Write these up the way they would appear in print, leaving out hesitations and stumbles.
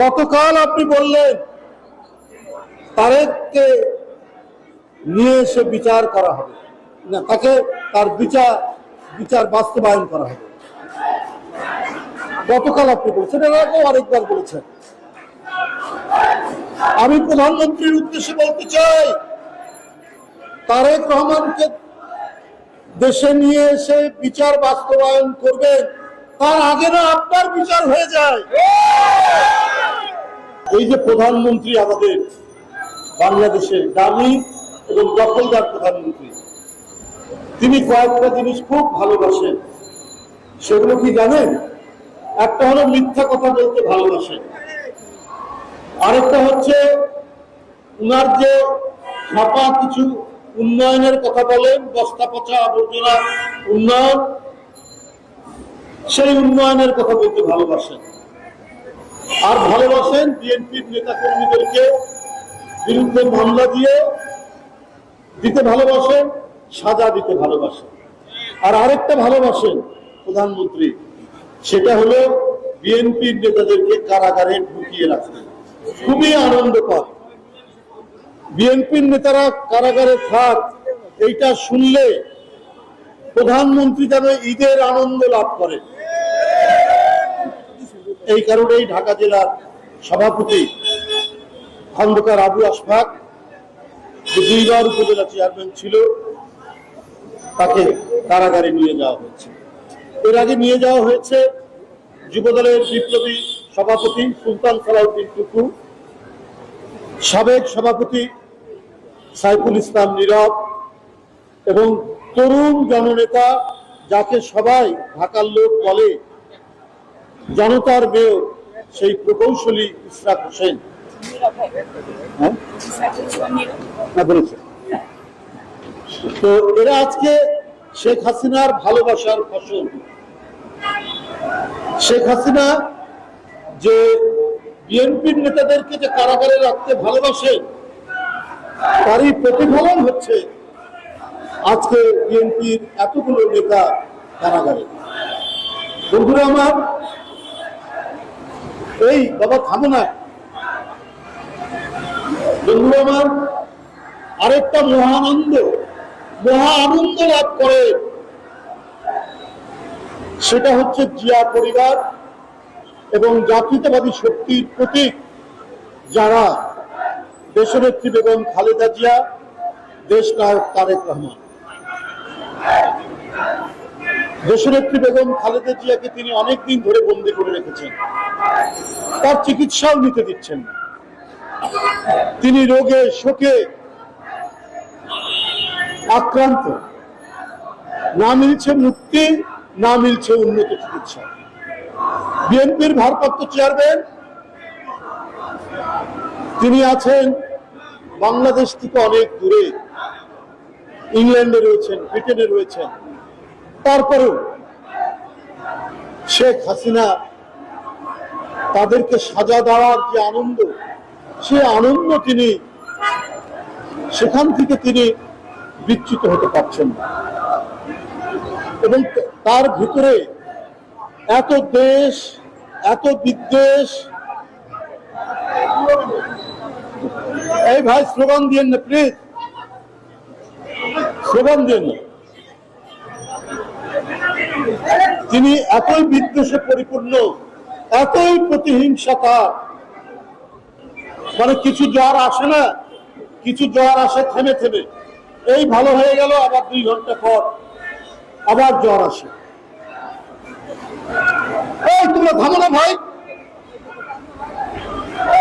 গতকাল আপনি বললেন তারেককে নিয়ে এসে বিচার করা হবে না, তাকে তার বিচার বাস্তবায়ন করা হবে। গতকাল আপনি বলছেন, এর আগেও আরেকবার বলেছেন। আমি প্রধানমন্ত্রীর উদ্দেশ্যে বলতে চাই, তারেক রহমানকে দেশে নিয়ে এসে বিচার বাস্তবায়ন করবেন, তার আগে না আপনার বিচার হয়ে যায়। এই যে প্রধানমন্ত্রী আমাদের বাংলাদেশের দামি এবং দখলদার প্রধানমন্ত্রী, তিনি কয়েকটা জিনিস খুব ভালোবাসেন। সেগুলো কি জানেন? একটা হলো মিথ্যা কথা বলতে ভালোবাসেন, আরেকটা হচ্ছে উনার যে ছাপা কিছু উন্নয়নের কথা বলেন, বস্তা পচা আবর্জনা উন্নয়ন, সেই উন্নয়নের কথা বলতে ভালোবাসেন। আর ভালোবাসেন বিএনপির নেতা কর্মীদেরকে বিরুদ্ধে মামলা দিতে ভালোবাসেন, সাজা দিতে ভালোবাসেন। আর আরেকটা ভালোবাসেন প্রধানমন্ত্রী, সেটা হলো বিএনপির নেতাদেরকে কারাগারে ঢুকিয়ে রাখতে। খুবই আনন্দ পান বিএনপির নেতারা কারাগারে থাক, এইটা শুনলে প্রধানমন্ত্রী যেন ঈদের আনন্দ লাভ করে। এই কারণেই ঢাকা জেলার সভাপতি খন্দকার আবু আশফাক, যে 2 বার উপজেলা চেয়ারম্যান ছিল, তাকে কারাগারে নিয়ে যাওয়া হয়েছে। এর আগে নিয়ে যাওয়া হয়েছে যুবদলের বিপ্লবী সভাপতি সুলতান সালাউদ্দিন টুকু, সাবেক সভাপতি সাইফুল ইসলাম নীরব এবং তরুণ জননেতা, যাকে সবাই ঢাকার লোক বলে জনতার মেয়র, সেই প্রকৌশলী ইশরাক হোসেন তো এরা আজকে শেখ হাসিনার ভালোবাসার ফসল। শেখ হাসিনা যে বিএনপির নেতাদেরকে যে কারাগারে রাখতে ভালোবাসে, তারই প্রতিফলন হচ্ছে আজকে বিএনপির এতগুলো নেতা কারাগারে। বন্ধুরা আমার, এই বাবা থামো না, বন্ধুরা আমার, আরেকটা মহা আনন্দ লাভ করে, সেটা হচ্ছে জিয়া পরিবার এবং জাতীয়তাবাদী শক্তির প্রতীক যারা দেশনেত্রী বেগম খালেদা জিয়া, দেশনায়ক তারেক রহমান। দেশনেত্রী বেগম খালেদা জিয়াকে তিনি অনেকদিন ধরে বন্দী করে রেখেছেন, তার চিকিৎসাও নিতে দিচ্ছেন না। তিনি রোগে শোকে আক্রান্ত, না মিলছে মুক্তি, না মিলছে উন্নত চিকিৎসা। বিএনপির ভারপ্রাপ্ত চেয়ারম্যান, তিনি আছেন বাংলাদেশ থেকে অনেক দূরে, ইংল্যান্ডে রয়েছেন, ব্রিটেনে রয়েছেন। তারপরেও শেখ হাসিনা তাদেরকে সাজা দেওয়ার যে আনন্দ, সে আনন্দ তিনি সেখান থেকে তিনি বিচ্যুত হতে পারছেন না। এবং তার ভিতরে এত দেশ, এত বিদ্বেষ। এই ভাই স্লোগান দিয়েন না প্লিজ, স্লোগান দিয়েন না। তিনি এতই বিদ্বেষে পরিপূর্ণ, এতই প্রতিহিংসা তার, মানে কিছু জ্বর আসে না, কিছু জ্বর আসে থেমে থেমে, এই ভালো হয়ে গেল, আবার 2 ঘন্টা পর আবার জ্বর আসে। এই তোমরা থামো না ভাই,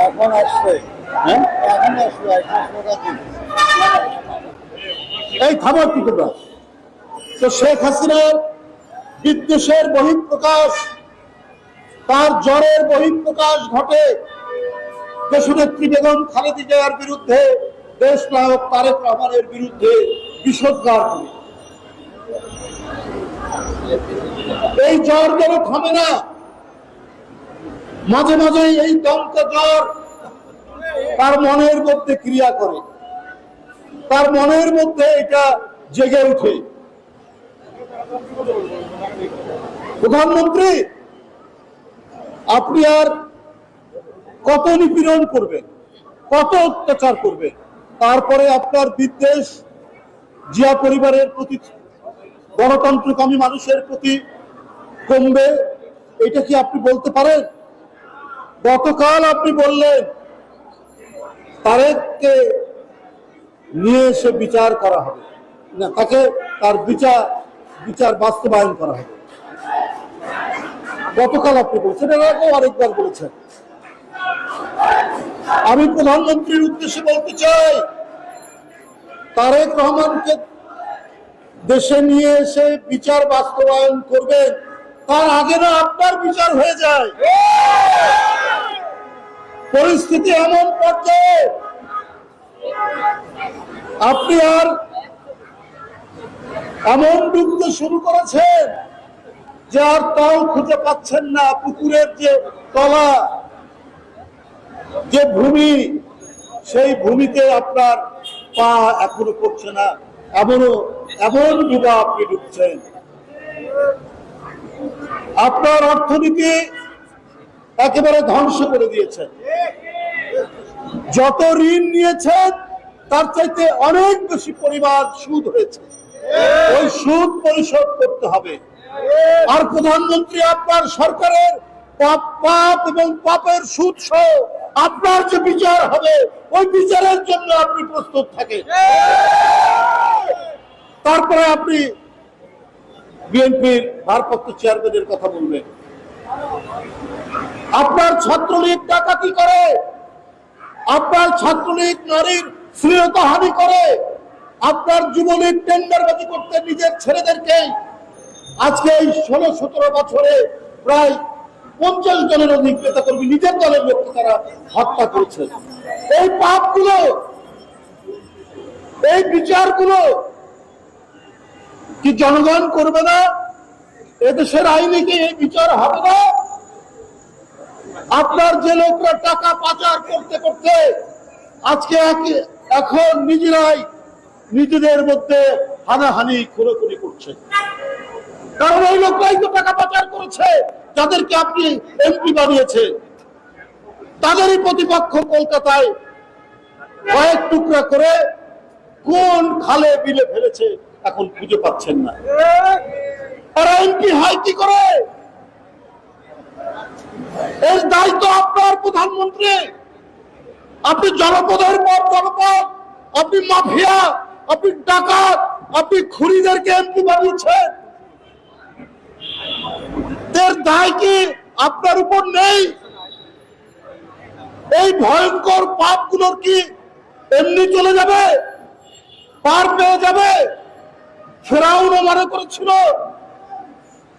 এখন আসছে, হ্যাঁ এখন আসবে, এই থামো কি তোমরা। তো শেখ হাসিনার বিদ্বেষের বহিঃপ্রকাশ, তার জ্বরের বহিঃপ্রকাশ ঘটে দেশনেত্রী বেগম খালেদা জিয়ার বিরুদ্ধে, দেশনায়ক তারেক রহমানের বিরুদ্ধে বিষোদ্গার করে। এই জ্বর যেন থামে না, মাঝে মাঝে এই দমকা জ্বর তার মনের মধ্যে ক্রিয়া করে, তার মনের মধ্যে এটা জেগে উঠে। প্রধানমন্ত্রী, আপনি আর কত নিপীড়ন করবে, কত অত্যাচার করবে, তারপরে আপনার বিদ্বেষ জিয়া পরিবারের প্রতি, গণতন্ত্রকামী মানুষের প্রতি কমবে? এটা কি আপনি বলতে পারেন? গতকাল আপনি বললেন তারেককে নিয়ে এসে বিচার করা হবে না, তাকে তার বিচার বাস্তবায়ন করা হবে। গতকাল আপনি বলছেন, এর আগেও আরেকবার বলেছেন। আমি প্রধানমন্ত্রীর উদ্দেশ্যে বলতে চাই, তারেক রহমানকে দেশে নিয়ে এসে বিচার বাস্তবায়ন করবেন, তার আগে না আপনার বিচার হয়ে যায়। পরিস্থিতি এমন পর্যায়ে আপনি আর এমন ডুবতে শুরু করেছেন যে আর তাও খুঁজে পাচ্ছেন না। পুকুরের যে তলা, যে ভূমি, সেই ভূমিতে আপনার পা এখনো পড়ছে না। এমন ডুবা আপনি ডুবছেন। আপনার অর্থনীতি একেবারে ধ্বংস করে দিয়েছেন। যত ঋণ নিয়েছেন তার চাইতে অনেক বেশি পরিমাণ সুদ হয়েছে। ওই সুদ পরিশোধ করতে হবে। আর প্রধানমন্ত্রী, আপনার সরকারের পাপ এবং পাপের সুদ সহ আপনার যে বিচার হবে, ওই বিচারের জন্য আপনি প্রস্তুত থাকেন। তারপরে আপনি বিএনপির ভারপ্রাপ্ত চেয়ারম্যানের কথা বলবেন। আপনার ছাত্রলীগ ডাকাতি করে, আপনার ছাত্রলীগ নারীর শ্লীলতাহানি করে, আপনার যুবলীগ টেন্ডারবাজি করতে নিজের ছেলেদেরকে আজকে এই 16-17 বছরে প্রায় 50 জনের অধিক নেতাকর্মী নিজের দলের লোককে তারা হত্যা করেছে। এই পাপগুলো, এই বিচারগুলো কি জনগণ করবে না? এদেশের আইনে কি এই বিচার হবে না? আপনার যে লোকরা টাকা পাচার করতে করতে আজকে এখন নিজেরাই নিজেদের মধ্যে হানাহানি খুনোখুনি করছে, কারণ ওই লোকরাই তো টাকা পাচার করেছে, যাদেরকে আপনি এমপি বানিয়েছেন। তাদেরই প্রতিপক্ষ কলকাতায় কয়েক টুকরা করে কোন খালে বিলে ফেলেছে এখন খুঁজে পাচ্ছেন না। তারা এমপি হয় কি করে? এর দায়িত্ব আপনার, প্রধানমন্ত্রী। আপনি জনপদের পর জনপদ, আপনি মাফিয়া, আপনি ডাকাত, আপনি খুনিদেরকে এমপি বানিয়েছেন। এর দায় কি আপনার উপর নেই? এই ভয়ঙ্কর পাপগুলোর কি এমনি চলে যাবে, পার পেয়ে যাবে? ফেরাউনও মনে করেছিল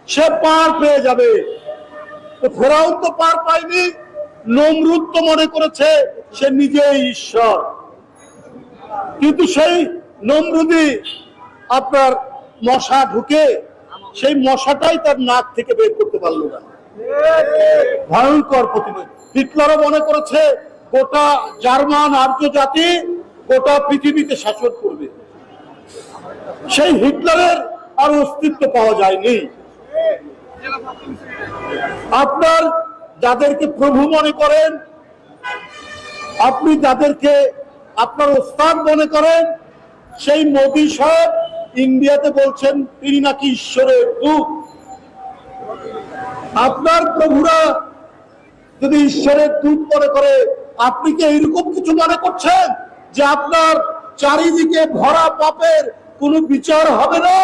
সে পার পেয়ে যাবে, তো ফেরাউন তো পার পায়নি। নমরুদ তো মনে করেছে সে নিজেই ঈশ্বর, কিন্তু সেই নমরুদি আপনার মশা ঢুকে সেই মশাটাই তার নাক থেকে বের করতে পারলো না। ভয়ঙ্কর প্রতিবাদ। হিটলারও মনে করেছে গোটা জার্মান আর্য জাতি গোটা পৃথিবীতে শাসন করবে। সেই হিটলারের আর অস্তিত্ব পাওয়া যায়নি। আপনার যাদেরকে প্রভু মনে করেন, আপনি যাদেরকে আপনার ওস্তাদ মনে করেন, সেই মোদী সাহেব ইন্ডিয়াতে বলছেন তিনি নাকি ঈশ্বরের দূত। আপনার প্রভুরা যদি ঈশ্বরের দূত মনে করে, আপনি কি এইরকম কিছু মনে করছেন যে আপনার চারিদিকে ভরা পাপের কোনো বিচার হবে না?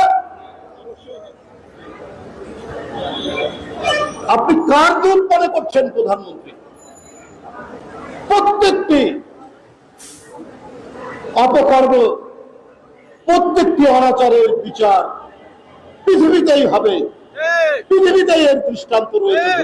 আপনি কার দূত মনে করছেন প্রধানমন্ত্রী? প্রত্যেকটি অপকর্ম, প্রত্যেকটি অনাচারের বিচার পৃথিবীতেই হবে, পৃথিবীতেই এর দৃষ্টান্ত রয়েছে।